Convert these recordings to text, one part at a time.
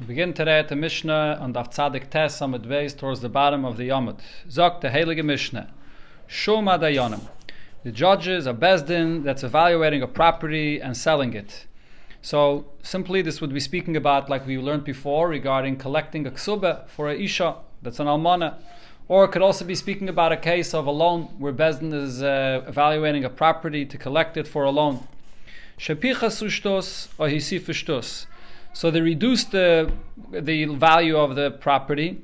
We begin today at the Mishnah on Daf Tzadik Tes Amud Beis towards the bottom of the Yomud. Zok the Heilige Mishnah. Shuma Dayanim. The judges, a Bezdin that's evaluating a property and selling it. So simply this would be speaking about, like we learned before, regarding collecting a Kesubos for a Isha, that's an Almana. Or it could also be speaking about a case of a loan, where Bezdin is evaluating a property to collect it for a loan. Shepicha sushtos or hisifishtos. So they reduced the value of the property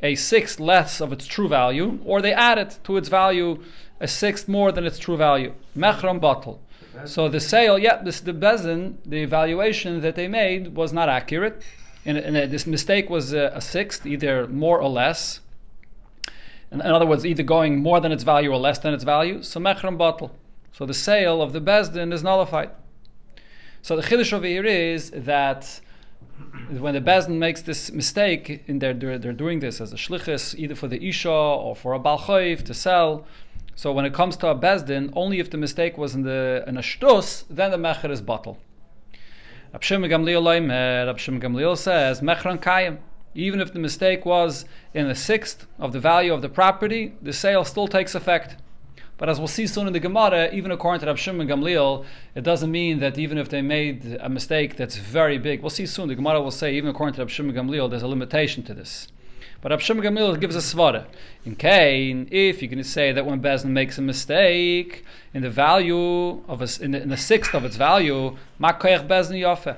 a sixth less of its true value, or they added to its value a sixth more than its true value. Mechram batel. So the sale, the Bezdin, the evaluation that they made was not accurate. This mistake was a sixth, either more or less. In other words, either going more than its value or less than its value. So mechram batel. So the sale of the Bezdin is nullified. So the chiddush over here is that when the Bezdin makes this mistake, they're doing this as a shlichus, either for the Isha or for a Bal Chayv to sell. So when it comes to a Bezdin, only if the mistake was in a shtus, then the mecher is batel. Rab Shimon Gamliel says, mechran kayim. Even if the mistake was in a sixth of the value of the property, the sale still takes effect. But as we'll see soon in the Gemara, even according to Rab Shimon Gamliel, it doesn't mean that even if they made a mistake that's very big, we'll see soon, the Gemara will say, even according to Rab Shimon Gamliel, there's a limitation to this. But Rab Shimon Gamliel gives a svara. In Cain, if you're going to say that when Bezdin makes a mistake in the value of in the sixth of its value, ma koyach Bezdin yafeh.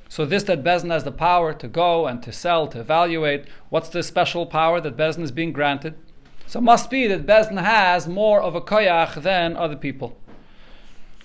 So this that Bezdin has the power to go and to sell, to evaluate, what's the special power that Bezdin is being granted? So it must be that Bezdin has more of a koyach than other people.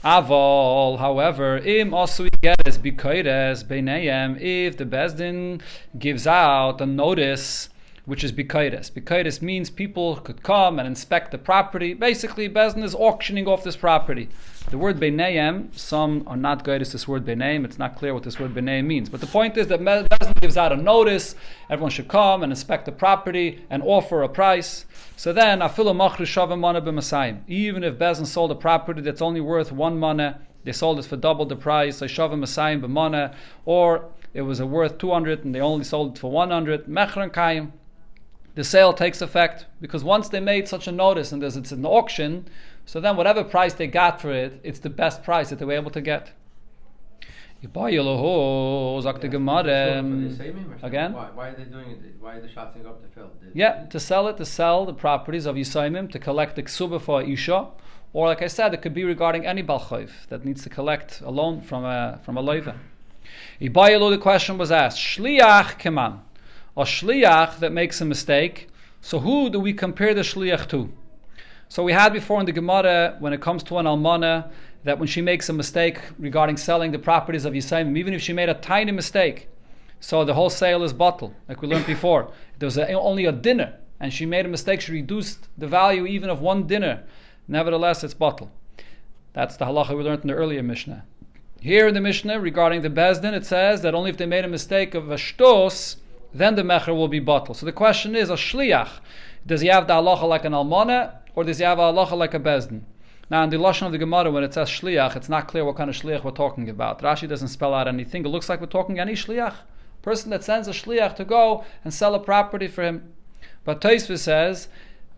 Avol, however, im also getes bikoires beinayem, if the Bezdin gives out a notice which is bikoires. Bikoires means people could come and inspect the property. Basically, Bezdin is auctioning off this property. The word beinayem, some are not good as this word beinayem. It's not clear what this word beinayem means. But the point is that Bezdin gives out a notice. Everyone should come and inspect the property and offer a price. So then, afilu machru shavim mana b'masayim. Even if Bezdin sold a property that's only worth one mana, they sold it for double the price. So shavim masayim b'mana, or it was worth 200 and they only sold it for 100. Mechran kayim. The sale takes effect because once they made such a notice and it's an auction, so then whatever price they got for it, it's the best price that they were able to get. Again? Why are they doing it? Why are they shouting up the field? To sell the properties of Yisayimim, to collect the Kesubos for Isha, or like I said, it could be regarding any Bal Chayv that needs to collect a loan from a loiva. The question was asked, Shliach Keman, a Shliach that makes a mistake, so who do we compare the Shliach to? So we had before in the Gemara, when it comes to an Almana, that when she makes a mistake regarding selling the properties of Yisayim, even if she made a tiny mistake, so the whole sale is batel, like we learned before. There was only a dinner, and she made a mistake, she reduced the value even of one dinner. Nevertheless, it's batel. That's the halacha we learned in the earlier Mishnah. Here in the Mishnah, regarding the Bezdin, it says that only if they made a mistake of a shtos, then the mecher will be batel. So the question is, a shliach, does he have the halacha like an almana, or does he have a halacha like a Bezdin? Now, in the lashon of the Gemara, when it says shliach, it's not clear what kind of shliach we're talking about. Rashi doesn't spell out anything. It looks like we're talking any shliach, person that sends a shliach to go and sell a property for him. But Tosfos says,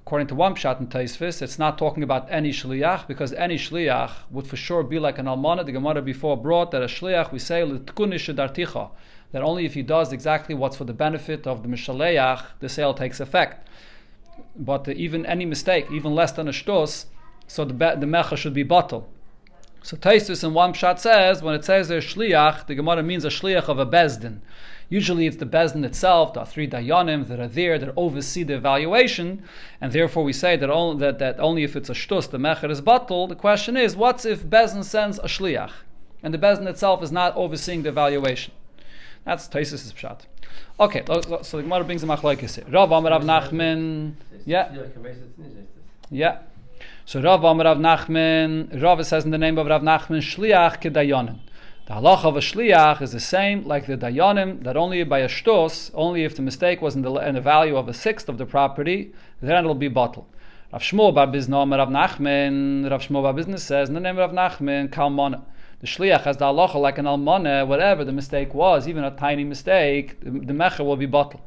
according to one pshat in Tosfos, it's not talking about any shliach, because any shliach would for sure be like an almana. The Gemara before brought that a shliach, we say l'tkunish darticha, that only if he does exactly what's for the benefit of the mishaleach, the sale takes effect. But even any mistake, even less than a shtos, so the mecha should be batel. So Tosfos in one pshat says, when it says there's shliach, the Gemara means a shliach of a Bezdin. Usually it's the Bezdin itself, the three dayanim that are there, that oversee the evaluation, and therefore we say that only if it's a shtus, the mecher is batel. The question is, what's if Bezdin sends a shliach, and the Bezdin itself is not overseeing the evaluation? That's Tosfos' pshat. Okay, so the Gemara brings the machlokes here. Rav Amar Rav Nachman. So Rav Amar Rav Nachman. Rav says in the name of Rav Nachman, Shliach kedayanim. The halacha of a shliach is the same like the dayanim, that only by a shtos, only if the mistake was in the value of a sixth of the property, then it'll be batel. Rav Shmuel bar Bizna Amar Rav Nachman. Rav Shmuel bar Bizna says in the name of Rav Nachman, Kalmana. the shliach has the halacha like an almana, whatever the mistake was, even a tiny mistake, the mecher will be bottled.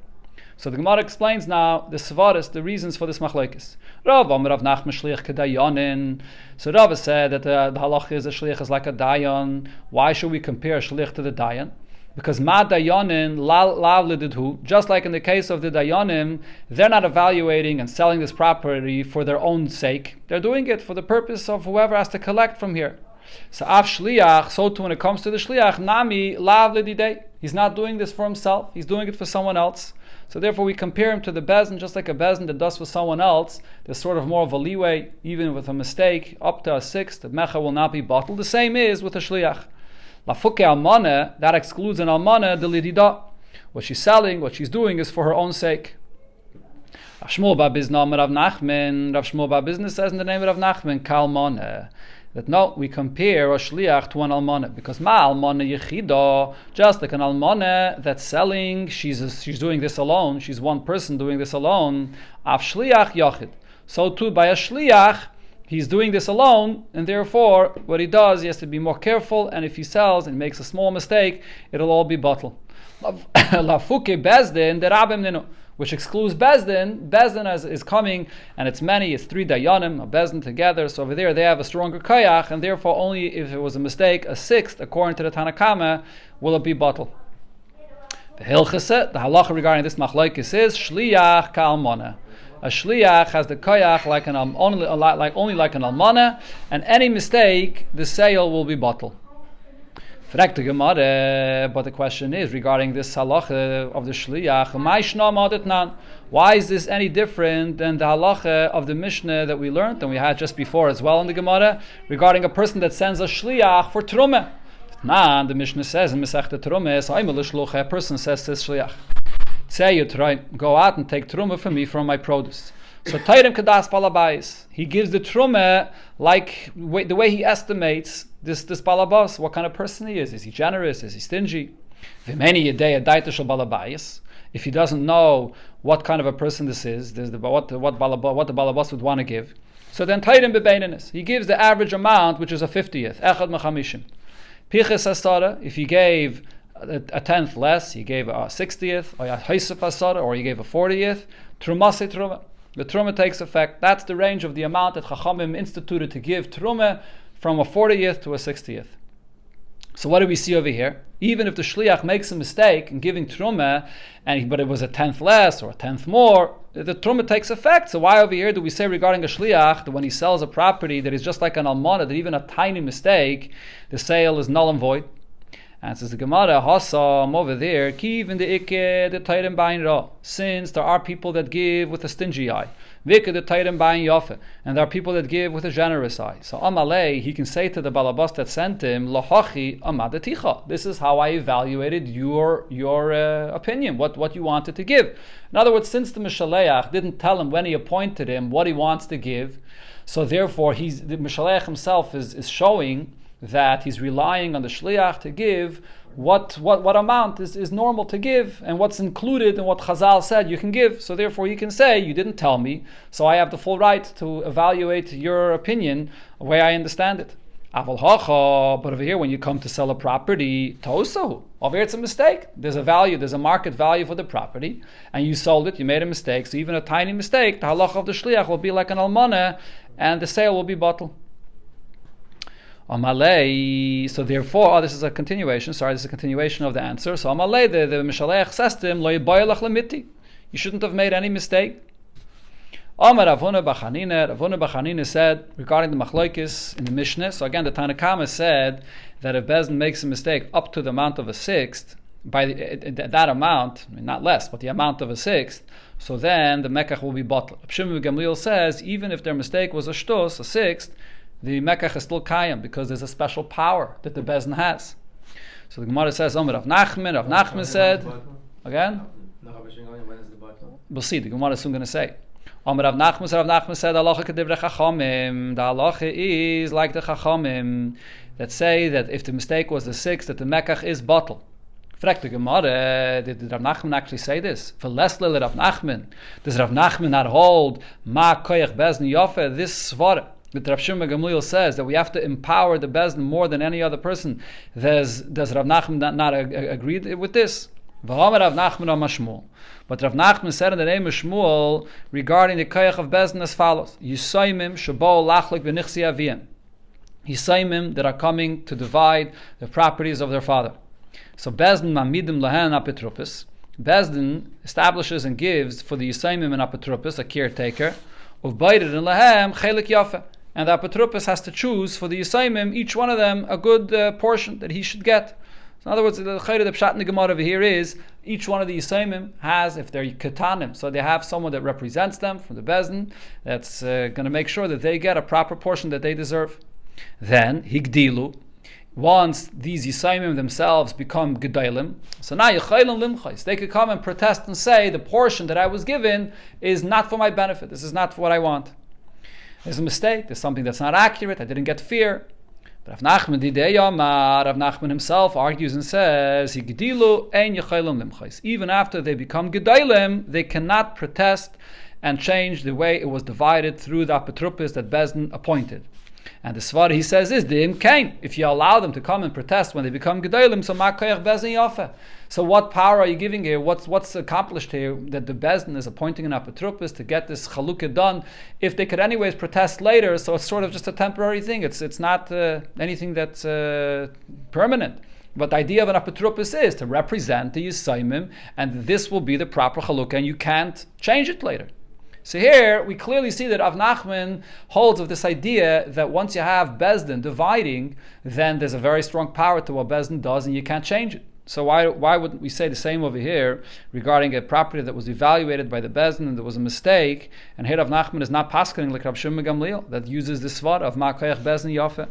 So the Gemara explains now the svaris, the reasons for this machlokes. Rav Nachman shliach kedayanin. So Rav said that the halacha is a shliach is like a dayan. Why should we compare shliach to the dayan? Because ma dayanin lav lididhu, just like in the case of the dayanim, they're not evaluating and selling this property for their own sake. They're doing it for the purpose of whoever has to collect from here. So av shliach, so too when it comes to the shliach, nami lav lididei. He's not doing this for himself. He's doing it for someone else. So therefore we compare him to the bezin, just like a bezin that does for someone else. There's sort of more of a leeway, even with a mistake, up to a sixth, the mecha will not be bottled. The same is with a shliach. Lafuke almana, that excludes an almana, the lidida. What she's selling, what she's doing is for her own sake. Rav Shmuel bar Bizna Rav Nachman, Rav Shmuel bar Bizna says in the name of Rav Nachman, kalmana. That no, we compare a shliach to an almana, because ma almana yechido, just like an almana that's selling, she's doing this alone, she's one person doing this alone, av shliach yachid. So too by a shliach, he's doing this alone, and therefore what he does, he has to be more careful, and if he sells and makes a small mistake, it'll all be bottled. Lafuke bezdin derabim ninu, which excludes bezdin. Bezdin is coming, and it's many. It's 3 dayanim, a bezdin together. So over there they have a stronger koyach, and therefore only if it was a mistake, a sixth, according to the Tanakama, will it be bottled. The halacha regarding this machlokes is shliach ka'almana. A shliach has the koyach like only like an almana, and any mistake, the sale will be bottled. But the question is regarding this halacha of the shliach. Why is this any different than the halacha of the Mishnah that we learned and we had just before as well in the Gemara regarding a person that sends a shliach for trumah? The Mishnah says in Masechta Trumah, a person says to this shliach, say you try, go out and take trumah for me from my produce. So Tayrem Kadas Balabais, he gives the trumah like the way he estimates this balabas, what kind of person he is. Is he generous? Is he stingy? If he doesn't know what kind of a person this is, what the balabas would want to give, so then Tayrem Bebeininus, he gives the average amount, which is a 50th. Echad Mechamishim. Piches Asara, if he gave a tenth less, he gave a 60th, or a Haisef Asara, or he gave a 40th. Trumase Trumah. The trumah takes effect. That's the range of the amount that Chachamim instituted to give trumah, from a 40th to a 60th. So what do we see over here? Even if the shliach makes a mistake in giving trumah, but it was a tenth less or a tenth more, the trumah takes effect. So why over here do we say regarding a shliach that when he sells a property that is just like an almana, that even a tiny mistake, the sale is null and void? And says the Gemara, Hassam over there, Kiv in the Ikke, the Tayrem Bain Ra. Since there are people that give with a stingy eye, Vike the Tayrem Bain Yafe, and there are people that give with a generous eye. So Amalei, he can say to the Balabas that sent him, Lahachi Amadaticha. This is how I evaluated your opinion, what you wanted to give. In other words, since the Mishaleach didn't tell him when he appointed him what he wants to give, so therefore the Mishaleach himself is showing that he's relying on the shliach to give what amount is normal to give, and what's included in what Chazal said you can give. So therefore he can say, you didn't tell me, so I have the full right to evaluate your opinion the way I understand it. Aval hacha, but over here when you come to sell a property, toso, over here it's a mistake. There's a market value for the property, and you sold it, you made a mistake, so even a tiny mistake, the halacha of the shliach will be like an almana, and the sale will be bottled. Amalei, so therefore, this is a continuation of the answer. So Amalei, the Mishalech says to him, Lo yibayalach lemiti. You shouldn't have made any mistake. Amar Ravuna Bachanina said, regarding the machlokes in the Mishnah, so again, the Tanakama said that if Bezdin makes a mistake up to the amount of a sixth, by that amount, not less, but the amount of a sixth, so then the mekach will be bottled. Shimon Gamliel says, even if their mistake was a shtos, a sixth, the mekach is still kayam, because there's a special power that the Bezdin has. So the Gemara says, Rav Nachman said, again? We'll see, the Gemara is soon going to say. Rav Nachman said, Halacha kedivre chachamim. The halacha is like the chachamim that say that if the mistake was the sixth, that the mekach is bottled. Fragt the Gemara, did Rav Nachman actually say this? For less Rav Nachman, does Rav Nachman not hold ma koyach bezdin yafe, this svara? But Rav Shimon Gamliel says that we have to empower the Bezdin more than any other person. Does Rav Nachman not agree with this? V'homer Rav Nachman o Mashmuel. But Rav Nachman said in the name of Shmuel regarding the koyach of Bezdin as follows: Yisaymim shabo lachlik v'nichsi aviyim. Yisaymim that are coming to divide the properties of their father. So Bezdin mamidim lahen apetropis. Bezdin establishes and gives for the Yisaymim and apetropis, a caretaker, of baited and lahem chelik yafe. And the apotropos has to choose for the Yisaymim, each one of them, a good portion that he should get. So in other words, the pshat in the Gemara over here is, each one of the Yisaymim has, if they're ketanim, so they have someone that represents them from the Bezdin, that's going to make sure that they get a proper portion that they deserve. Then, higdilu, once these Yisaymim themselves become gedalim, so now yechaylim limchais, they could come and protest and say, the portion that I was given is not for my benefit, this is not for what I want. There's a mistake, there's something that's not accurate, I didn't get fear. But Rav Nachman himself argues and says, even after they become gedalim, they cannot protest and change the way it was divided through the apotropos that Bezdin appointed. And the svar he says is the imkain. If you allow them to come and protest when they become gedalim, so makayach Bezdin yafe. So what power are you giving here? What's accomplished here that the Bezdin is appointing an apotropos to get this chalukah done? If they could anyways protest later, so it's sort of just a temporary thing. It's not anything that's permanent. But the idea of an apotropos is to represent the Yisaymim, and this will be the proper chalukah, and you can't change it later. So here we clearly see that Rav Nachman holds of this idea that once you have Bezdin dividing, then there's a very strong power to what Bezdin does, and you can't change it. So why wouldn't we say the same over here regarding a property that was evaluated by the Bezdin and there was a mistake, and here Rav Nachman is not paskening like Rav Shimon Gamliel that uses this svar of Ma'koyach Bezdin Yafe.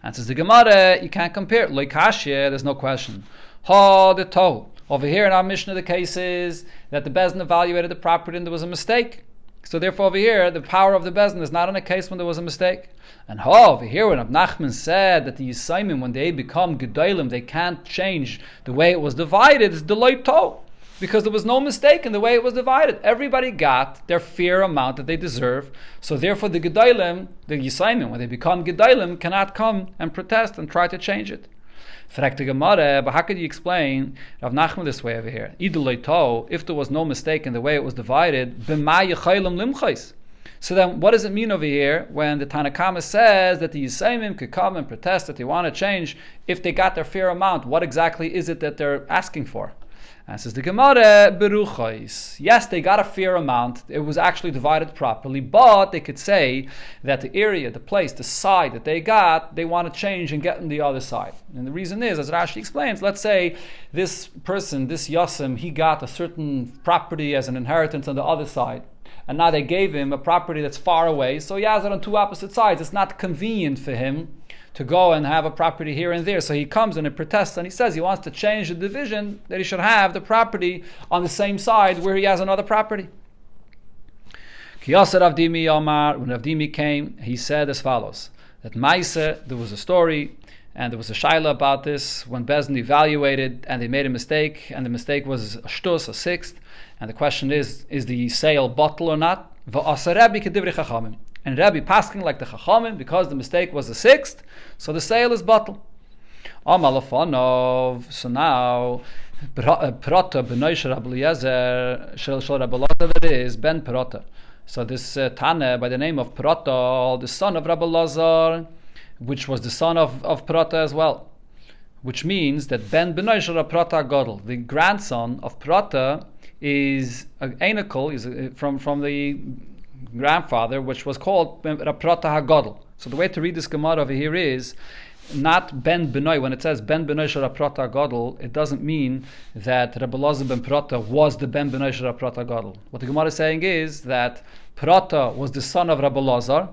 And says the Gemara, you can't compare. Like Kashya, there's no question. Ha the Toh. Over here in our Mishnah, the case is that the Bezdin evaluated the property and there was a mistake. So therefore over here, the power of the Bezdin is not in a case when there was a mistake. And over here, when Rav Nachman said that the Yisaymim, when they become Gedalim, they can't change the way it was divided, it's Deloit Toh. Because there was no mistake in the way it was divided. Everybody got their fair amount that they deserve. So therefore the Gedalim, the Yisaymim, when they become Gedalim, cannot come and protest and try to change it. Fragt the Gemara, but how could you explain Rav Nachman this way over here? If there was no mistake in the way it was divided, so then what does it mean over here when the Tanakama says that the Yisaymim could come and protest that they want to change if they got their fair amount? What exactly is it that they're asking for? And says the Gemara, Beruchais. Yes, they got a fair amount. It was actually divided properly, but they could say that the area, the place, the side that they got, they want to change and get on the other side. And the reason is, as Rashi explains, let's say this person, this Yasim, he got a certain property as an inheritance on the other side. And now they gave him a property that's far away, so he has it on two opposite sides. It's not convenient for him to go and have a property here and there. So he comes and he protests and he says he wants to change the division, that he should have the property on the same side where he has another property. Kiyasar Avdimi Omar, when Avdimi came, he said as follows, that Maisa, there was a story, and there was a shaila about this, when Bezdin evaluated and they made a mistake, and the mistake was a shtus, a sixth, and the question is the sale bottle or not? And Rabbi pasking like the Chachamim, because the mistake was the sixth, so the sale is bottle. Amalafonov. So now, Prata b'noish Rabbi Eliezer shel Rabbi Elazar, that is Ben Prata. So this Tana by the name of Prata, the son of Rabbi Elazar, which was the son of Prata as well, which means that Ben b'noish Rabbi Prata Gadol, the grandson of Prata, is Einakel, is from the grandfather, which was called Prata HaGadol. So the way to read this Gemara over here is not Ben Benoi. When it says Ben Benoi Shara Prata HaGadol, it doesn't mean that Rabbi Elazar ben Prata was the Ben Benoi Shara Prata HaGadol. What the Gemara is saying is that Prata was the son of Rabbi Elazar,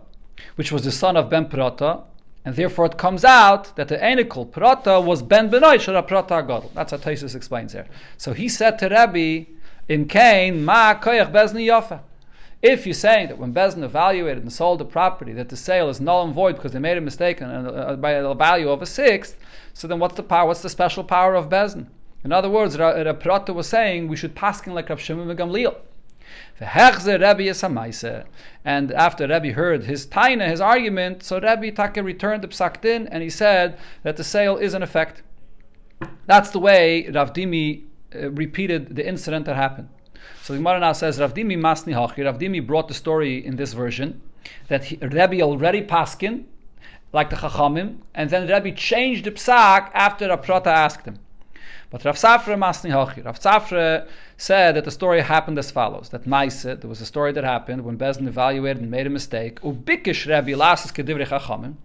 which was the son of Ben Prata, and therefore it comes out that the Einikel Prata was Ben Benoi Shara Prata HaGadol. That's what Taisus explains here. So he said to Rabbi, in Cain, Ma Koyach Bezni Yafa. If you're saying that when Bezdin evaluated and sold the property, that the sale is null and void because they made a mistake by a value of a sixth, so then what's the power? What's the special power of Bezdin? In other words, Rav Prata was saying we should paskin like Rav Shimon ben Gamliel. And after Rebbe heard his taina, his argument, so Rebbe Taka returned the psak din, and he said that the sale is in effect. That's the way Rav Dimi repeated the incident that happened. So the Gemara now says Rav Dimi masni hachi. Rav Dimi brought the story in this version that Rebbe already paskin like the Chachamim, and then Rebbe changed the psak after Rav Prata asked him. But Rav Safra masni hachi. Rav Safra said that the story happened as follows: that Maise, there was a story that happened when Bezdin evaluated and made a mistake. Ubikish Rebbe lasses kedivrei Chachamim.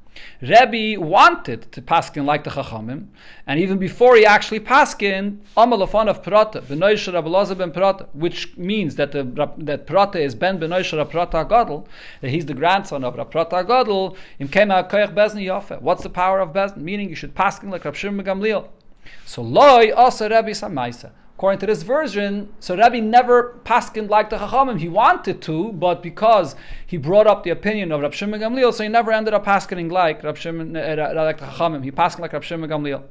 Rebbe wanted to paskin like the Chachamim, and even before he actually paskin, Amalafan of Prata, Benoisha Rabbi Elazar ben Prata, which means that that Prata is Ben Benoisha Rabbi Prata Gadol, that he's the grandson of Rabbi Prata Gadol. Im Kema Koyach Bezdin Yafe. What's the power of Bezdin? Meaning you should paskin like Rabbi Shimon ben Gamliel. So Loi Asa Rebbe Samaisa. According to this version, so Rebbe never paskined like the Chachamim. He wanted to, but because he brought up the opinion of Rab Shimon Gamliel, so he never ended up paskinning like Rab Shimon, like the Chachamim. He paskined like Rab Shimon Gamliel.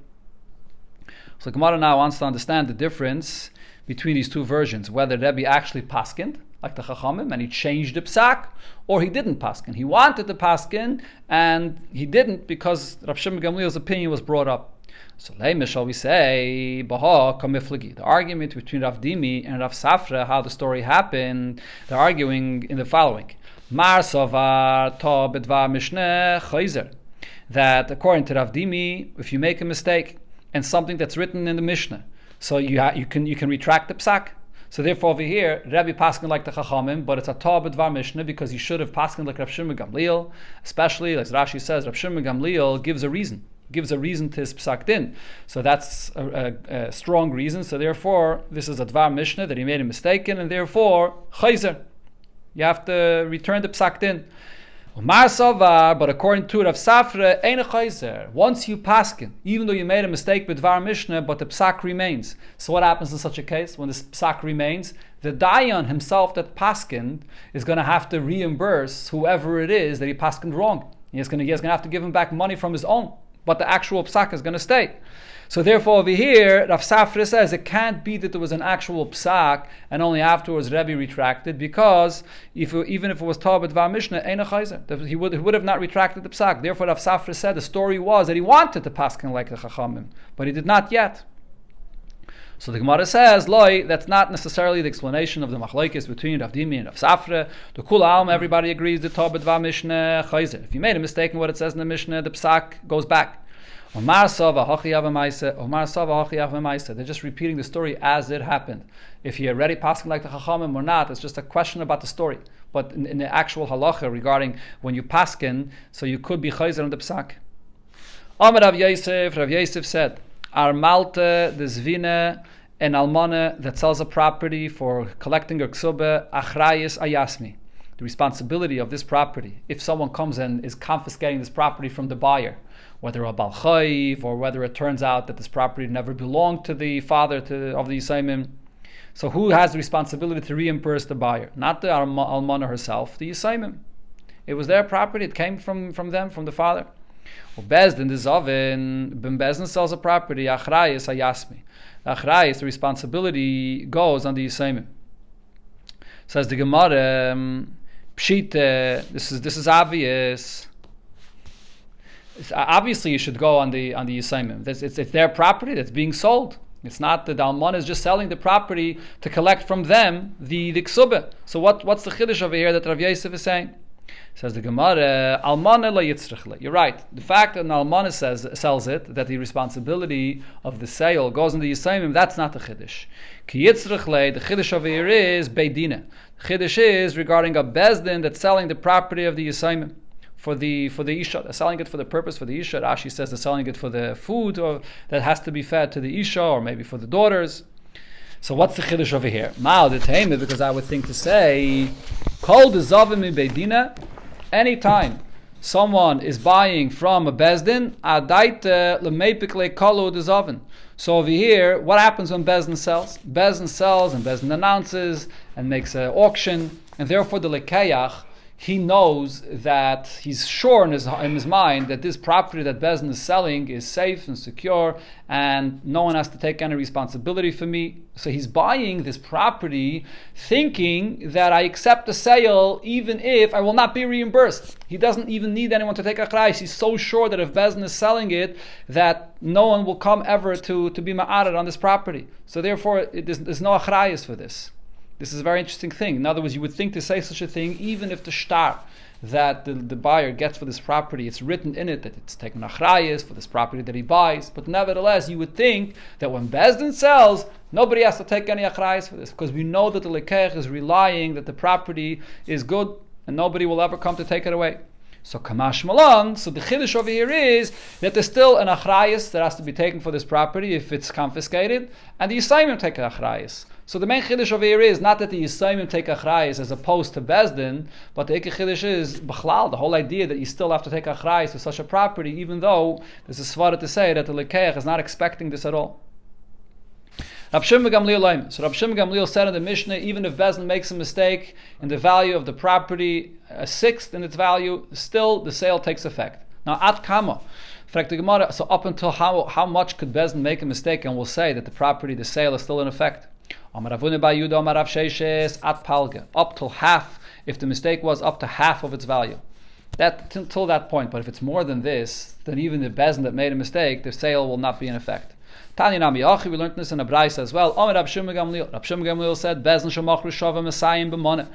So Gemara now wants to understand the difference between these two versions, whether Rebbe actually paskined like the Chachamim and he changed the psak, or he didn't paskin. He wanted to paskin and he didn't because Rab Shimon Gamliel's opinion was brought up. So Leime shall we say, Baha kamiflagi. The argument between Rav Dimi and Rav Safra, how the story happened, they're arguing in the following. Mar Savar Ta Bedvar Mishneh Chayzer. That according to Rav Dimi, if you make a mistake and something that's written in the Mishnah, so you can retract the psak. So therefore over here, Rebbe paskin like the Chachamim, but it's a Ta Bedvar Mishnah because he should have paskin like Rav Shimon Gamliel, especially as Rashi says, Rav Shimon Gamliel gives a reason to his psak din. So that's a strong reason. So therefore, this is a dvar mishnah that he made a mistake in, and therefore, chayzer. You have to return the psak din. But according to Rav Safra, ein a chayzer. Once you paskin, even though you made a mistake with dvar mishnah, but the psak remains. So what happens in such a case when the psak remains? The dayan himself that paskined is going to have to reimburse whoever it is that he paskined wrong. He's going to have to give him back money from his own. But the actual psak is going to stay. So therefore over here, Rav Safra says it can't be that there was an actual psak and only afterwards Rebbe retracted, because even if it was Tah B'Dvar Mishnah, Ein a Chayzer, he would have not retracted the psak. Therefore Rav Safra said the story was that he wanted to paskin like the Chachamim, but he did not yet. So the Gemara says, Loi, that's not necessarily the explanation of the machlokes between Rav Dimi and Rav Safra. The Kul Alm, everybody agrees the Tah B'Dvar Mishnah Chayzer. If you made a mistake in what it says in the Mishnah, the psak goes back. They're just repeating the story as it happened. If you're already passing like the Chachamim or not, it's just a question about the story. But in the actual halacha regarding when you paskin, so you could be chayzer on the psak. Rav Yosef said, Ar malte the zvine and almane that sells a property for collecting a ksube achrayis ayasmi. The responsibility of this property, if someone comes and is confiscating this property from the buyer, whether a bal chayiv or whether it turns out that this property never belonged to the father of the Yisayimim. So who has the responsibility to reimburse the buyer? Not the almana herself, the Yisayimim. It was their property, it came from them, from the father. Bezdin, the Zavin, Ben Bezdin sells a property, Achrayis Hayasmi. Achrayis, the responsibility goes on the Yisayimim. Says the Gemara, Pshite, this is obvious. Obviously, you should go on the Yisayimim. It's their property that's being sold. It's not that the Alman is just selling the property to collect from them the ksubah. So what's the chiddush over here that Rav Yosef is saying? Says the Gemara, Almana la yitzrichle. You're right. The fact that an Almana sells it, that the responsibility of the sale goes in the Yisayimim, that's not the chiddush. Ki yitzrichle, the chiddush over here is beidina. The chiddush is regarding a bezdin that's selling the property of the Yisayimim. For the Isha, they're selling it for the purpose for the Isha. Rashi says they're selling it for the food that has to be fed to the Isha, or maybe for the daughters. So what's the chiddush over here? Ma'al detayim, because I would think to say, kol dezavim mi beidina, anytime someone is buying from a bezdin, adaita lemeipikle kolu dezavin. So over here, what happens when bezdin sells? Bezdin sells and bezdin announces and makes an auction, and therefore the lekayach, he knows that he's sure in his mind that this property that Bezdin is selling is safe and secure, and no one has to take any responsibility for me. So he's buying this property thinking that I accept the sale even if I will not be reimbursed. He doesn't even need anyone to take achrayus. He's so sure that if Bezdin is selling it, that no one will come ever to be ma'ared on this property. So therefore, there's no achrayus for this. This is a very interesting thing. In other words, you would think to say such a thing even if the shtar that the buyer gets for this property, it's written in it that it's taken achrayus for this property that he buys. But nevertheless, you would think that when Bezdin sells, nobody has to take any achrayus for this, because we know that the lekech is relying that the property is good and nobody will ever come to take it away. So kamash malan, so the chiddush over here is that there's still an achrayus that has to be taken for this property if it's confiscated, and the yisayim take an achrayus. So the main chiddush over here is not that the yisayim take achrayus as opposed to Bezdin, but the ikar chiddush is b'chlal, the whole idea that you still have to take achrayus for such a property, even though there's a svara to say that the lekeach is not expecting this at all. Rav Shimon Gamliel So Rav Shimon Gamliel said in the Mishnah, even if Bezdin makes a mistake in the value of the property, a sixth in its value, still the sale takes effect. Now, at kama, so up until how much could Bezdin make a mistake, and we'll say that the property, the sale is still in effect. Up till half, if the mistake was up to half of its value. That till that point. But if it's more than this, then even the Bezdin that made a mistake, the sale will not be in effect. Tanya Nami Achi, we learned this in a Braisa as well. Rab Shimon Gamliel said, Bezdin shemachru shava mesayim b'moneh.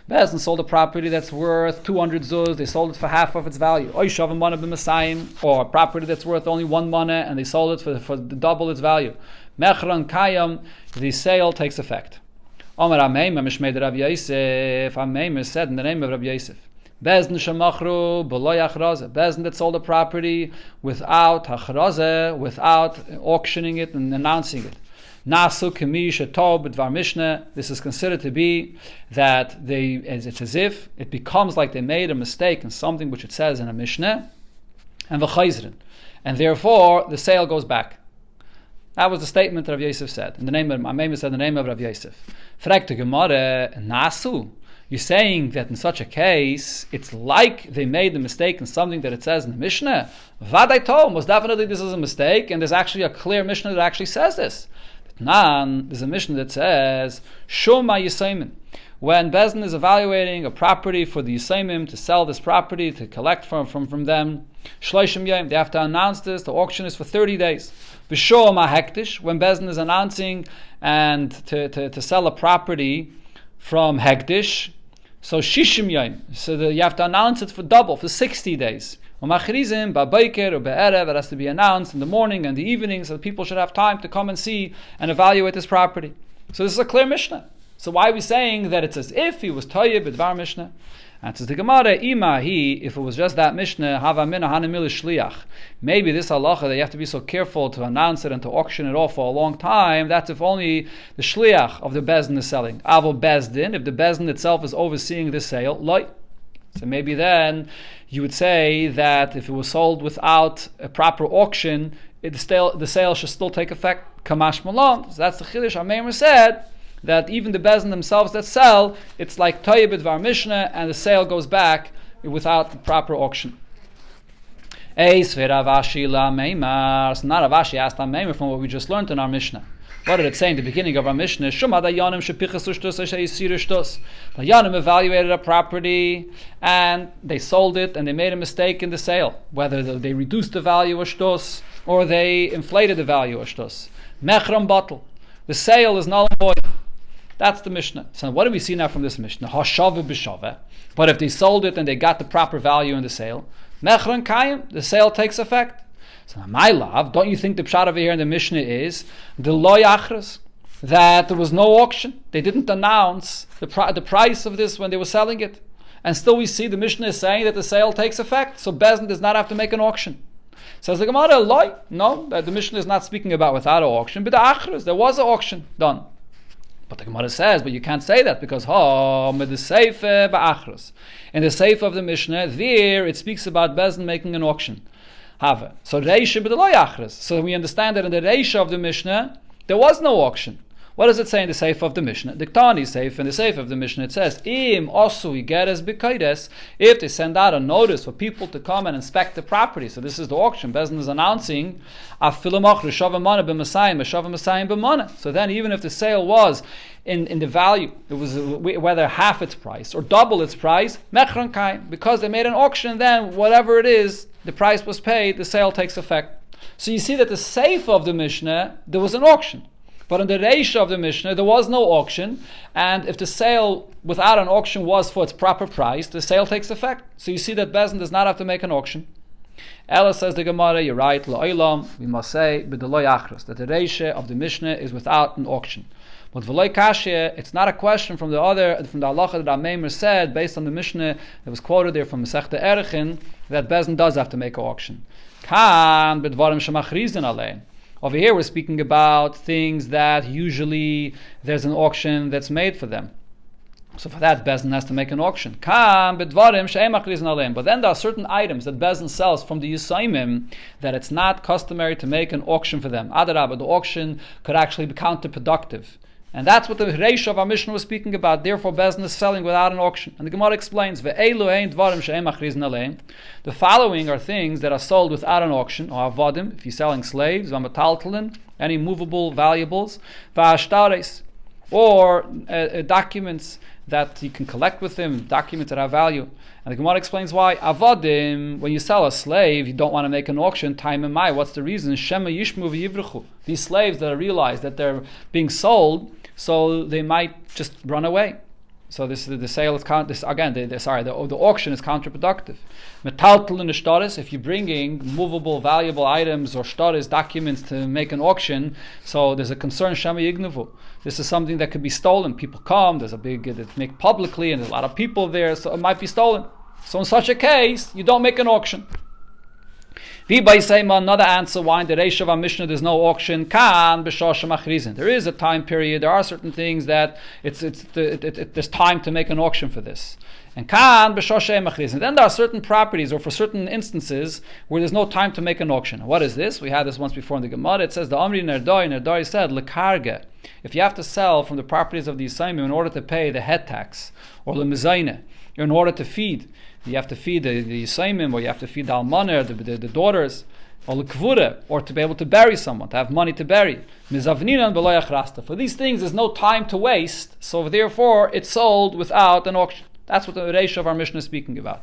Bezdin sold a property that's worth 200 zuz, they sold it for half of its value. Oy shava moneh b'mesayim, or a property that's worth only 1 moneh, and they sold it for double its value. Mechran kayam, the sale takes effect. Omer Ameimah mishmei Rav Yosef, Ameimah said in the name of Rav Yosef, Bezdin shemachru b'lo yachraze. Bezdin that sold a property without hachraze, without auctioning it and announcing it. Nasu kemi shetov b'dvar mishneh. This is considered to be that it's as if it becomes like they made a mistake in something which it says in a mishneh, and v'chayzrin, and therefore the sale goes back. That was the statement that Rav Yosef said. In the name of Ameimah said the name of Rav Yosef. Frag the Gemara, nasu. You're saying that in such a case, it's like they made the mistake in something that it says in the Mishnah. Vaday tov, most definitely this is a mistake, and there's actually a clear Mishnah that actually says this. But there's a Mishnah that says, Shoma Yisayim. When Bezdin is evaluating a property for the Yisayim to sell this property, to collect from them, Shloishim Yom, they have to announce this, the auction is for 30 days. B'shoma Hektish, when Bezdin is announcing and to sell a property from Hektish, so Shishim Yom, so you have to announce it for double, for 60 days. Umachrizim, ba'bayker or be'erev, it has to be announced in the morning and the evening, so that people should have time to come and see and evaluate this property. So this is a clear Mishnah. So why are we saying that it's as if he was toyib b'dvar Mishnah? And says the Gemara, Imahi, if it was just that Mishnah, Hava Mina Hanamil Shliach. Maybe this halacha that you have to be so careful to announce it and to auction it off for a long time, that's if only the Shliach of the Bezdin is selling. Avo Bezdin, if the Bezdin itself is overseeing this sale, like. So maybe then you would say that if it was sold without a proper auction, the sale should still take effect. Kamash Malan. So that's the Chiddush Ameimah said, that even the Bezdin themselves that sell, it's like Toyib B'dvar Mishnah, and the sale goes back without the proper auction. So not Ravashi asked Ameimah from what we just learned in our Mishnah. What did it say in the beginning of our Mishnah? Dayanim evaluated a property and they sold it and they made a mistake in the sale, whether they reduced the value of shtos or they inflated the value of shtos. Mechram bottle. The sale is null and void. That's the Mishnah. So what do we see now from this Mishnah? Hashava b'shava. But if they sold it and they got the proper value in the sale, mechran kayim, the sale takes effect. So my love, don't you think the pshat over here in the Mishnah is the lo yachras, that there was no auction? They didn't announce the price of this when they were selling it. And still we see the Mishnah is saying that the sale takes effect. So Bezdin does not have to make an auction. Says the Gemara, loy. No, that the Mishnah is not speaking about without an auction, but the achras, there was an auction done. But the Gemara says, but you can't say that because in the seif of the Mishnah, there it speaks about Bezdin making an auction. So reisha b'deloy achras. So we understand that in the reisha of the Mishnah, there was no auction. What does it say in the Seif of the Mishnah? The Ktani Seif, in the Seif of the Mishnah, it says, Im osu yigeres b'kaides, if they send out a notice for people to come and inspect the property. So this is the auction. Bezdin is announcing, so then even if the sale was in the value, it was whether half its price or double its price, because they made an auction, then whatever it is, the price was paid, the sale takes effect. So you see that the Seif of the Mishnah, there was an auction. But in the Reisha of the Mishnah, there was no auction, and if the sale without an auction was for its proper price, the sale takes effect. So you see that Bezdin does not have to make an auction. Ella says the Gemara, you're right, La'olam, we must say, b'deloi achros, that the Reisha of the Mishnah is without an auction. But v'loi kashya, it's not a question from the halacha that Meimer said, based on the Mishnah that was quoted there from Masechta Erechin, that Bezdin does have to make an auction. Kan b'dvarim shemachrizin alein. Over here we're speaking about things that usually there's an auction that's made for them. So for that, Bezdin has to make an auction. But then there are certain items that Bezdin sells from the Yisayimim that it's not customary to make an auction for them. Adarabah, the auction could actually be counterproductive. And that's what the Reisha of our Mishnah was speaking about. Therefore, Bezdin is selling without an auction. And the Gemara explains, the following are things that are sold without an auction, or avodim, if you're selling slaves, any movable valuables, or documents that you can collect with them, documents that have value. And the Gemara explains why. Avodim, when you sell a slave, you don't want to make an auction. Time in my, what's the reason? Shema yishmu v'yivruchu. These slaves that realize that they're being sold, so they might just run away. So the sale is the auction is counterproductive. Metaltel in the shtaris, if you're bringing movable, valuable items or shtaris documents to make an auction, so there's a concern shema yignavu. This is something that could be stolen. People come, there's a big it's made publicly, and there's a lot of people there, so it might be stolen. So in such a case, you don't make an auction. Another answer why in the Reisha of our Mishnah there's no auction. There is a time period. There are certain things that there's time to make an auction for this. And then there are certain properties or for certain instances where there's no time to make an auction. What is this? We had this once before in the Gemara. It says the Amri Nerdoi said lekarge. If you have to sell from the properties of the Yisayim in order to pay the head tax or the mezayne, in order to feed. You have to feed the Yisayimim, or you have to feed the Almaner, the daughters, or the Kvura, or to be able to bury someone, to have money to bury. For these things, there's no time to waste, so therefore it's sold without an auction. That's what the Reisha of our Mishnah is speaking about.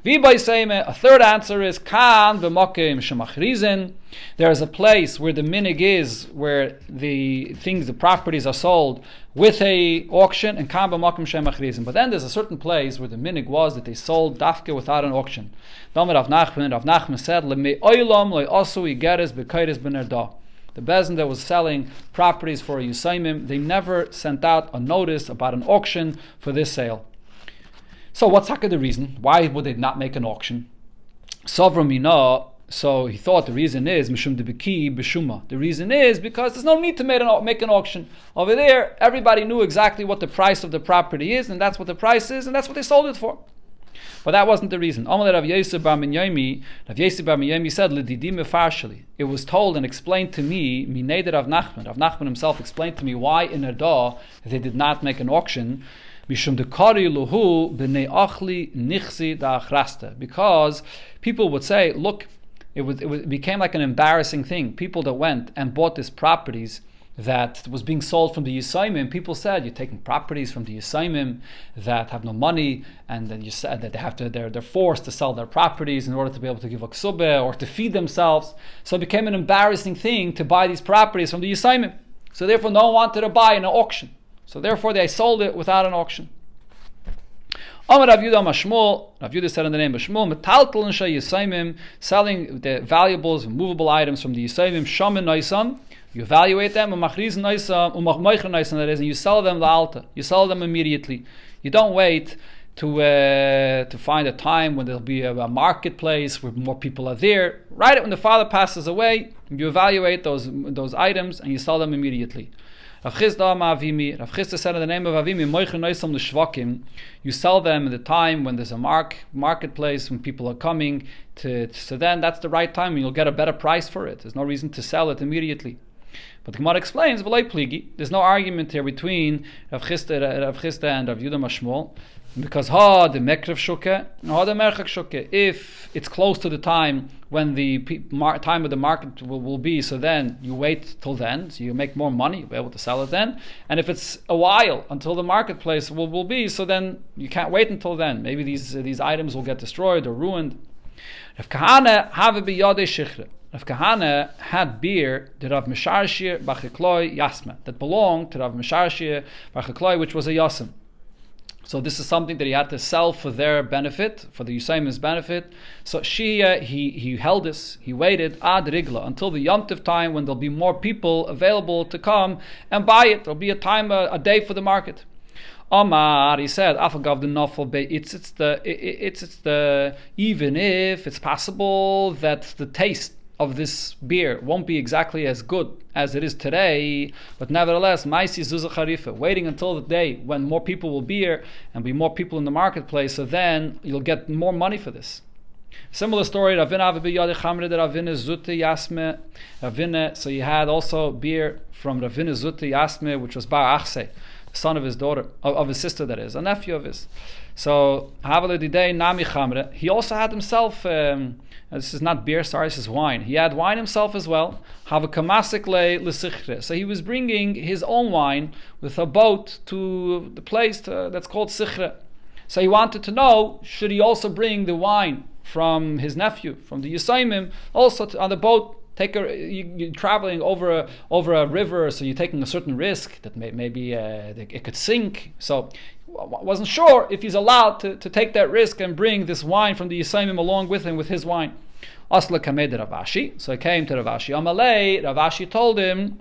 A third answer is Kan b'mokim shemachrizin. There is a place where the minig is, where the properties are sold with a auction, and Kan b'mokim shemachrizin. But then there's a certain place where the minig was that they sold dafke without an auction. Rav Nachman said, the Bezdin that was selling properties for a Yisayimim, they never sent out a notice about an auction for this sale. So what's the reason? Why would they not make an auction? So he thought the reason is Mishum debiki b'shuma. The reason is because there's no need to make an auction. Over there, everybody knew exactly what the price of the property is, and that's what the price is, and that's what they sold it for. But that wasn't the reason. Rav Yosef bar Minyomi said, L'didi mefarshali. It was told and explained to me, Minei Rav Nachman. Rav Nachman himself explained to me why in Erdah they did not make an auction. Because people would say, look, it became like an embarrassing thing. People that went and bought these properties that was being sold from the Yisayimim, people said, you're taking properties from the Yisayimim that have no money, and then you said that they're forced to sell their properties in order to be able to give a kesubos or to feed themselves. So it became an embarrassing thing to buy these properties from the Yisayimim. So therefore no one wanted to buy in an auction. So therefore they sold it without an auction. Rav Yehuda said in the name of Shmuel, Metaltel and Yisayimim, selling the valuables and movable items from the Yisayimim, Shaman Naisam, you evaluate them, that is, and you sell them la'alta. You sell them immediately. You don't wait to find a time when there'll be a marketplace where more people are there. Right when the father passes away, you evaluate those items and you sell them immediately. Rav Chisda said in the name of Avimi, you sell them at the time when there's a marketplace, when people are coming so then that's the right time and you'll get a better price for it. There's no reason to sell it immediately. But the Gemara explains, "V'loi pligi." There's no argument here between Rav Chisda and Rav Yudah Mashmol, because the mekrev shuke, the merchak shuke. If it's close to the time when the time of the market will be, so then you wait till then, so you make more money, you'll be able to sell it then. And if it's a while until the marketplace will be, so then you can't wait until then. Maybe these items will get destroyed or ruined. Rav Kahana have biyadei shichre. Rav Kahana had beer that Rav Misharshir Bachikloi Yasma, that belonged to Rav Misharshir Bachikloi, which was a Yasim. So this is something that he had to sell for their benefit, for the Yusaimim's benefit. So he held this, he waited ad rigla until the Yom Tov time when there'll be more people available to come and buy it. There'll be a day for the market. Omar, he said, Afagav the Nofel, it's the even if it's possible that the taste of this beer won't be exactly as good as it is today, but nevertheless, Maisi Zuzah Charifa, waiting until the day when more people will be here and be more people in the marketplace, so then you'll get more money for this. Similar story, Ravina Zute Yasme, Ravina, so you had also beer from Ravina Zute Yasme, which was Bar Achse, son of his daughter, of his sister that is, a nephew of his. So, he also had himself, this is not beer, sorry, this is wine. He had wine himself as well. So he was bringing his own wine with a boat to the place that's called Sichre. So he wanted to know, should he also bring the wine from his nephew, from the Yusaimim, also on the boat? You're traveling over a river, so you're taking a certain risk that maybe it could sink. So wasn't sure if he's allowed to take that risk and bring this wine from the Yisayimim along with him with his wine. Asla kamed Ravashi. So he came to Ravashi. Amalei, Ravashi told him,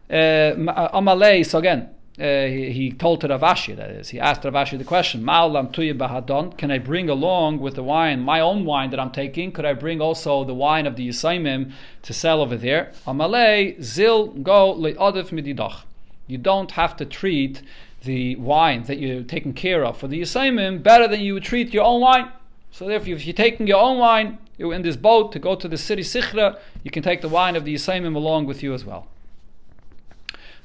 Amalei, so again, he told to Ravashi, that is, he asked Ravashi the question, Ma'olam tuye bahadon, can I bring along with the wine, my own wine that I'm taking, could I bring also the wine of the Yisayimim to sell over there? Amalei, zil go le'odef mididach. You don't have to treat the wine that you're taking care of for the Yisayimim better than you would treat your own wine. So therefore, if you're taking your own wine, you're in this boat to go to the city Sichra, you can take the wine of the Yisayimim along with you as well.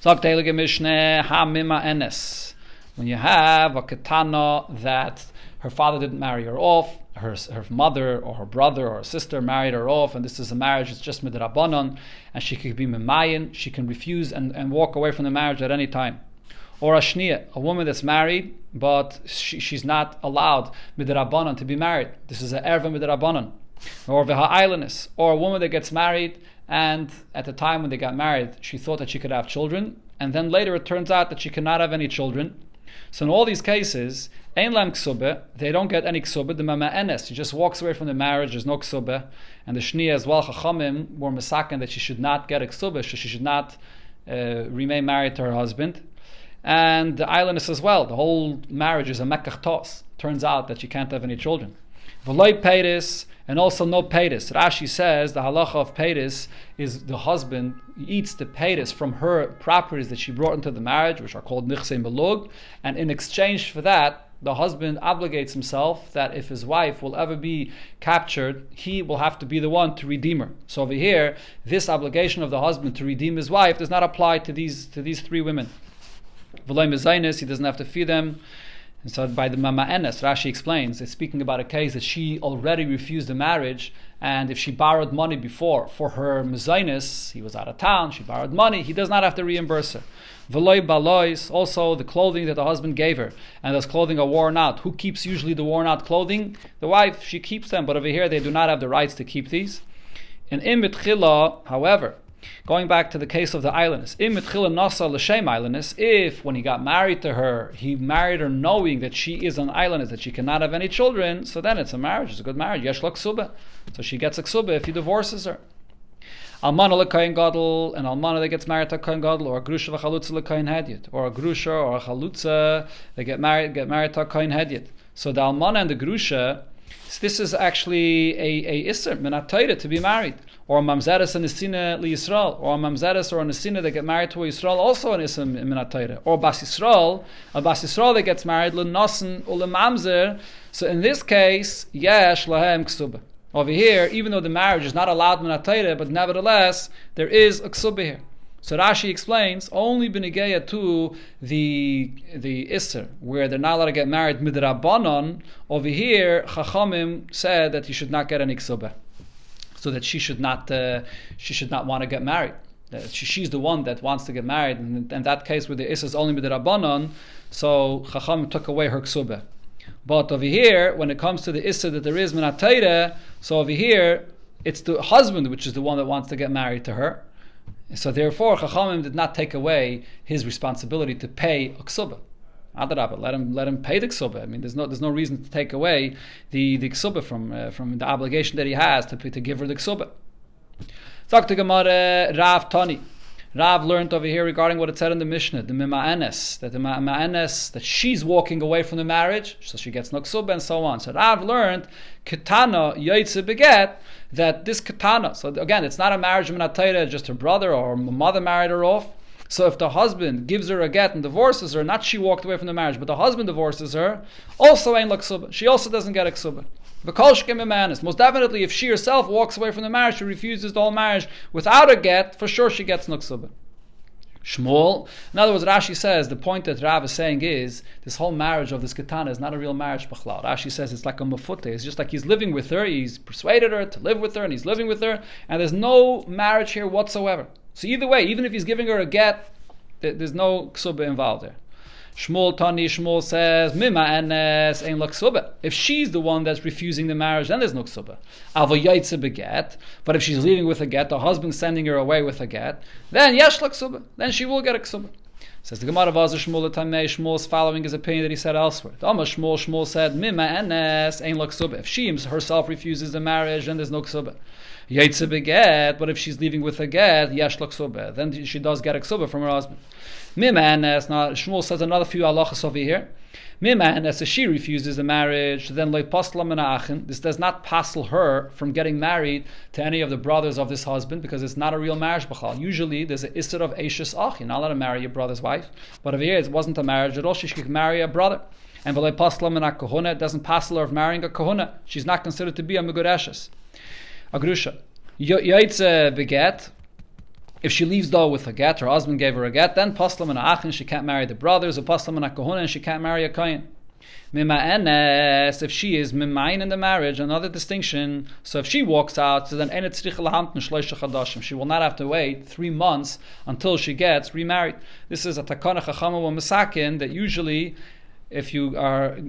Sagt the Heilige Mishneh, ha-mima enes. When you have a ketana that her father didn't marry her off, her mother or her brother or her sister married her off, and this is a marriage, it's just midrabanan, and she could be memayin, she can refuse and walk away from the marriage at any time. Or a shniya, a woman that's married, but she's not allowed midrabanan to be married. This is an erva midrabanan. Or v'ha'ailanis, or a woman that gets married, and at the time when they got married, she thought that she could have children, and then later it turns out that she cannot have any children. So in all these cases, ein lam ksubeh, they don't get any ksubeh, the mama enes, she just walks away from the marriage, there's no ksubeh, and the shniya as well, chachamim, were mesaken that she should not get a ksubeh, so she should not remain married to her husband. And the islandess as well, the whole marriage is a mekach tos. Turns out that she can't have any children. V'loi peiris, and also no peiris. Rashi says the halacha of peiris is the husband eats the peiris from her properties that she brought into the marriage, which are called nichsei melug, and in exchange for that, the husband obligates himself that if his wife will ever be captured, he will have to be the one to redeem her. So over here, this obligation of the husband to redeem his wife does not apply to these three women. V'loi mezainis, he doesn't have to feed them. And so by the mama enes, Rashi explains, it's speaking about a case that she already refused the marriage, and if she borrowed money before for her mezainis, he was out of town, she borrowed money, he does not have to reimburse her. V'loi balois, also the clothing that the husband gave her, and those clothing are worn out. Who keeps usually the worn out clothing? The wife, she keeps them, but over here they do not have the rights to keep these. In Imit Chila, however, going back to the case of the islandess, if when he got married to her, he married her knowing that she is an islandess, that she cannot have any children, so then it's a marriage, it's a good marriage. Yesh la ksuba. So she gets a ksuba if he divorces her. Almana l'kohen gadol, an almana that gets married to a kohen gadol, or a grusha v'chalutza l'kohen hedyot, or a grusha or a chalutza that get married to a kohen hedyot. So the almana and the grusha, this is actually a isser minat Torah to be married. Or a mamzeres and nesina li Yisrael, or a mamzeres or a nesina that get married to a Yisrael, also an ism minat Torah. Or bas Yisrael, a bas Yisrael that gets married l'nosen or l'mamzer. So in this case, yesh lahem ksuba. Over here, even though the marriage is not allowed minat Torah, but nevertheless there is a ksuba here. So Rashi explains only b'negeya to the Isser, where they're not allowed to get married midrabanan. Over here, Chachamim said that he should not get an iksubah, so that she should not want to get married. That she's the one that wants to get married, and in that case, where the Isser is only midrabanan, so Chachamim took away her ksubah. But over here, when it comes to the Isser that there is minat Torah, so over here it's the husband which is the one that wants to get married to her. So therefore, Chachamim did not take away his responsibility to pay a ksubah. Adarabah, let him pay the ksubah. I mean, there's no reason to take away the ksubah from the obligation that he has to give her the ksubah. Talk to Gemara Rav Tani. Rav learned over here regarding what it said in the Mishnah, the Mima'enes, that she's walking away from the marriage, so she gets no ksubah and so on. So Rav learned Ketana Yaitze Beget, that this Ketana, so again, it's not a marriage of Minat Torah, just her brother or mother married her off. So if the husband gives her a get and divorces her, not she walked away from the marriage, but the husband divorces her, also ain't like ksubah. She also doesn't get a ksubah. Most definitely, if she herself walks away from the marriage, she refuses the whole marriage without a get, for sure she gets no ksubah. Shmuel, in other words, Rashi says the point that Rav is saying is this whole marriage of this ketana is not a real marriage. B'chlal. Rashi says it's like a mafute. It's just like he's living with her. He's persuaded her to live with her, and he's living with her, and there's no marriage here whatsoever. So either way, even if he's giving her a get, there's no ksubah involved there. Shmuel says, Mima enes ein la ksubah. If she's the one that's refusing the marriage, then there's no ksubah. Avo yaitze beget. But if she's leaving with a get, the husband sending her away with a get, then yesh la ksubah. Then she will get a ksubah. Says the Gemara Vazar Shmuel Tamei. Shmuel's following his opinion that he said elsewhere. Dama Shmuel said, Mima enes ein la ksubah. If she herself refuses the marriage, then there's no ksubah. Yaitze beget. But if she's leaving with a get, yesh la ksubah. Then she does get a ksubah from her husband. Mimanes, now Shmuel says another few halachas over here. Mimanes, if she refuses the marriage, then this does not passel her from getting married to any of the brothers of this husband, because it's not a real marriage. Usually there's an isser of eishes ach. You're not allowed to marry your brother's wife. But over here it wasn't a marriage at all. She could marry a brother. And it doesn't passel her of marrying a kahuna. She's not considered to be a megureshes. A grusha. Yaitze beget. If she leaves though with a get, her husband gave her a get, then paslam and achin, she can't marry the brothers, or paslam and kahuna, and she can't marry a kohen. Mima'enes, if she is mimayin in the marriage, another distinction. So if she walks out, so then enet tzrich lahamten shloisha chadashim. She will not have to wait 3 months until she gets remarried. This is a takana chachama wa masakin that usually, if you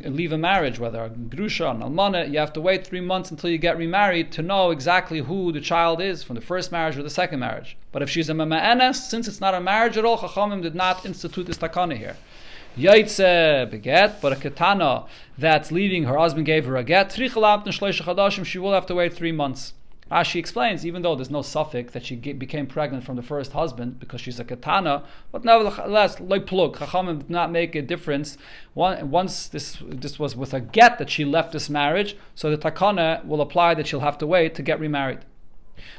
leave a marriage, whether a grusha or an almana, you have to wait 3 months until you get remarried to know exactly who the child is from the first marriage or the second marriage. But if she's a mama'enes, since it's not a marriage at all, Chachamim did not institute this takana here. Yaitze beget, but a ketana that's leaving, her husband gave her a get, she will have to wait 3 months. As she explains, even though there's no suffix that she became pregnant from the first husband because she's a ketana, but nevertheless, loiplug, Chachamim did not make a difference. Once this was with a get that she left this marriage, so the takana will apply that she'll have to wait to get remarried.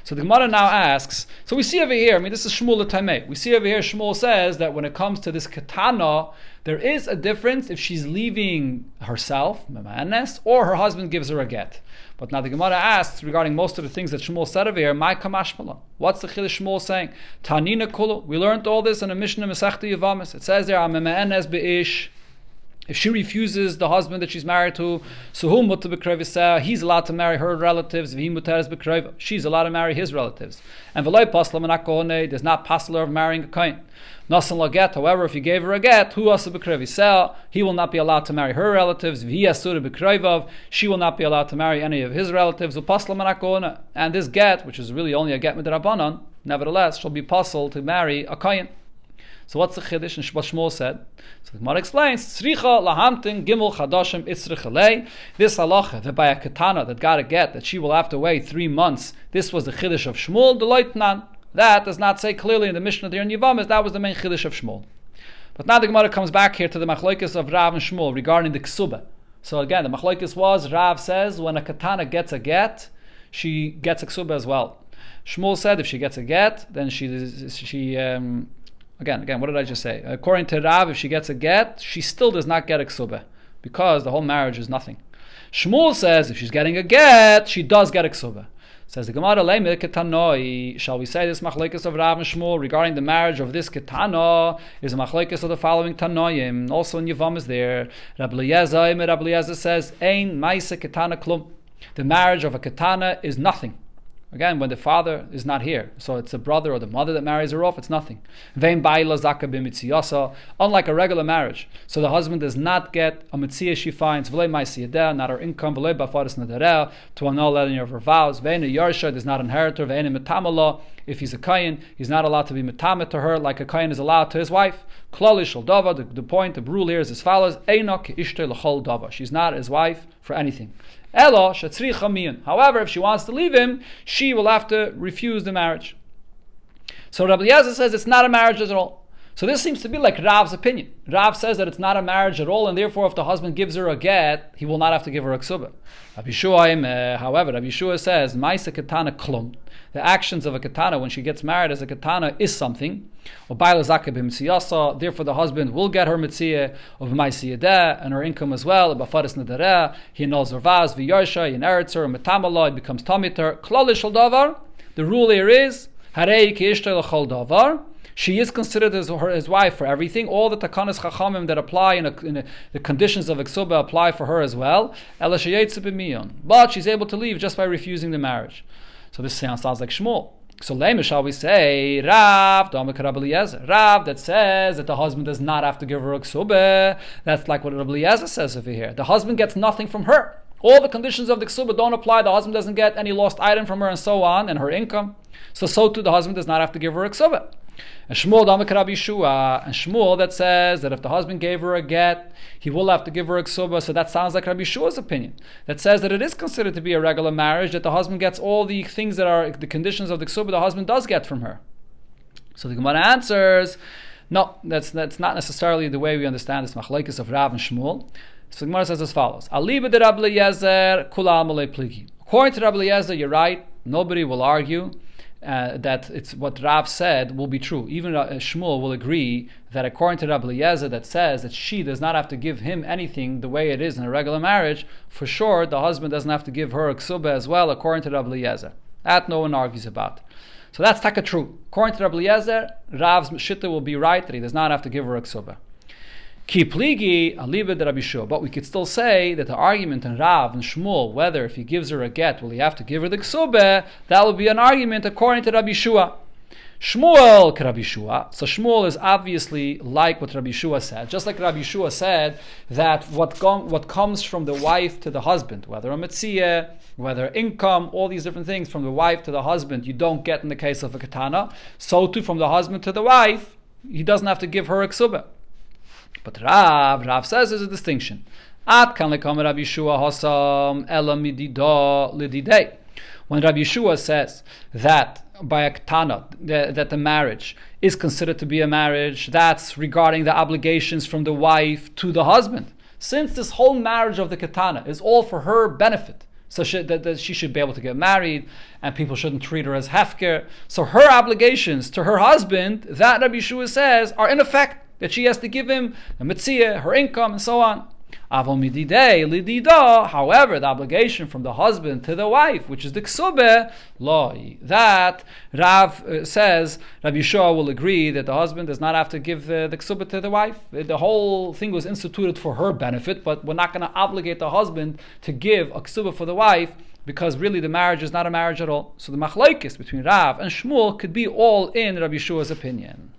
So the Gemara now asks, so we see over here, this is Shmuel Tamei. We see over here Shmuel says that when it comes to this ketana, there is a difference if she's leaving herself, or her husband gives her a get. But now the Gemara asks regarding most of the things that Shmuel said over here, my kamashmala. What's the chiddush Shmuel saying? Tanina kulu. We learned all this in a Mishnah Masechta Yavamis. It says there, Amema'enes be'ish. If she refuses the husband that she's married to, he's allowed to marry her relatives. She's allowed to marry his relatives. And there's not passel of marrying a kohen. However, if he gave her a get, he will not be allowed to marry her relatives. She will not be allowed to marry any of his relatives. And this get, which is really only a get midrabanan, nevertheless, shall be possible to marry a kohen. So what's the chiddush and what Shmuel said? So the Gemara explains, Tzricha lahamtin gimel chadashim itzrichalei. This halacha that by a ketana that got a get that she will have to wait 3 months. This was the chiddush of Shmuel. The loitnan. That does not say clearly in the Mishnah there in Yavamis. That was the main chiddush of Shmuel. But now the Gemara comes back here to the machlokes of Rav and Shmuel regarding the ksubah. So again, the machlokes was Rav says when a ketana gets a get, she gets a ksubah as well. Shmuel said if she gets a get, then she Again, what did I just say? According to Rav, if she gets a get, she still does not get a ksubah, because the whole marriage is nothing. Shmuel says if she's getting a get, she does get a ksubah. Says the Gemara, Leimil ketanoi. Shall we say this machlekes of Rav and Shmuel regarding the marriage of this ketana is a machlekes of the following tanoim? Also in Yavam is there. Rabbi Eliezer says, Ein maisa ketana klum. The marriage of a ketana is nothing. Again, when the father is not here, so it's the brother or the mother that marries her off, it's nothing. Unlike a regular marriage, so the husband does not get a mitzvah she finds, not her income, to annul any of her vows. Yarsha does not inherit her. If he's a kayin, he's not allowed to be metamet to her like a kayin is allowed to his wife. The point, the rule here is as follows: she's not his wife for anything. However, if she wants to leave him, she will have to refuse the marriage. So Rabbi Eliezer says it's not a marriage at all. So this seems to be like Rav's opinion. Rav says that it's not a marriage at all, and therefore if the husband gives her a get, he will not have to give her a ksubah. However, Rabbi Yeshua says, Maisa ketana klum. The actions of a ketana when she gets married as a ketana is something. Therefore the husband will get her mitzvah of maisiyadeh and her income as well. He annuls her vows, v'yarsha, he inherits her, metamala, it becomes tamiter. Klalish davar. The rule here is, harei ki ishta l'chol davar. She is considered as his wife for everything. All the takanas chachamim that apply in the conditions of eksuba apply for her as well. But she's able to leave just by refusing the marriage. So this sounds like Shmuel. So lema shall we say Rav that says that the husband does not have to give her a ksuba. That's like what Rabbi Eliezer says over here. The husband gets nothing from her. All the conditions of the ksuba don't apply. The husband doesn't get any lost item from her and so on, and her income. So too the husband does not have to give her a ksuba. And Shmuel that says that if the husband gave her a get, he will have to give her a ksuba. So that sounds like Rabbi Yeshua's opinion. That says that it is considered to be a regular marriage, that the husband gets all the things that are the conditions of the ksuba the husband does get from her. So the Gemara answers, no, that's not necessarily the way we understand this machlekes of Rav and Shmuel. So the Gemara says as follows: Aliba de Rabbi Eliezer kula amalei pligi. According to Rabbi Eliezer, you're right. Nobody will argue that it's what Rav said will be true. Even Shmuel will agree that according to Rabbi Eliezer, that says that she does not have to give him anything the way it is in a regular marriage, for sure the husband doesn't have to give her a ksuba as well, according to Rabbi Eliezer. That no one argues about. So that's taka true. According to Rabbi Eliezer, Rav's shitta will be right that he does not have to give her a ksuba. Ki pligi aliba de Rabbi Shua. But we could still say that the argument in Rav and Shmuel, whether if he gives her a get, will he have to give her the ksubah, that will be an argument according to Rabbi Shua. Shmuel ke Rabbi Shua. So Shmuel is obviously like what Rabbi Shua said. Just like Rabbi Shua said that what comes from the wife to the husband, whether a mitzvah, whether income, all these different things from the wife to the husband, you don't get in the case of a katana. So too from the husband to the wife, he doesn't have to give her a ksubah. But Rav says there's a distinction. At kan lekam Rabbi Yeshua hasam ela midida lididei. When Rabbi Yeshua says that by a ketana, that the marriage is considered to be a marriage, that's regarding the obligations from the wife to the husband. Since this whole marriage of the ketana is all for her benefit, so that she should be able to get married, and people shouldn't treat her as hefker. So her obligations to her husband, that Rabbi Yeshua says, are in effect, that she has to give him the mitzvah, her income, and so on. However, the obligation from the husband to the wife, which is the ksubah, loi, that Rav says, Rabbi Yeshua will agree that the husband does not have to give the ksubah to the wife. The whole thing was instituted for her benefit, but we're not going to obligate the husband to give a ksubah for the wife, because really the marriage is not a marriage at all. So the machlokes between Rav and Shmuel could be all in Rabbi Yeshua's opinion.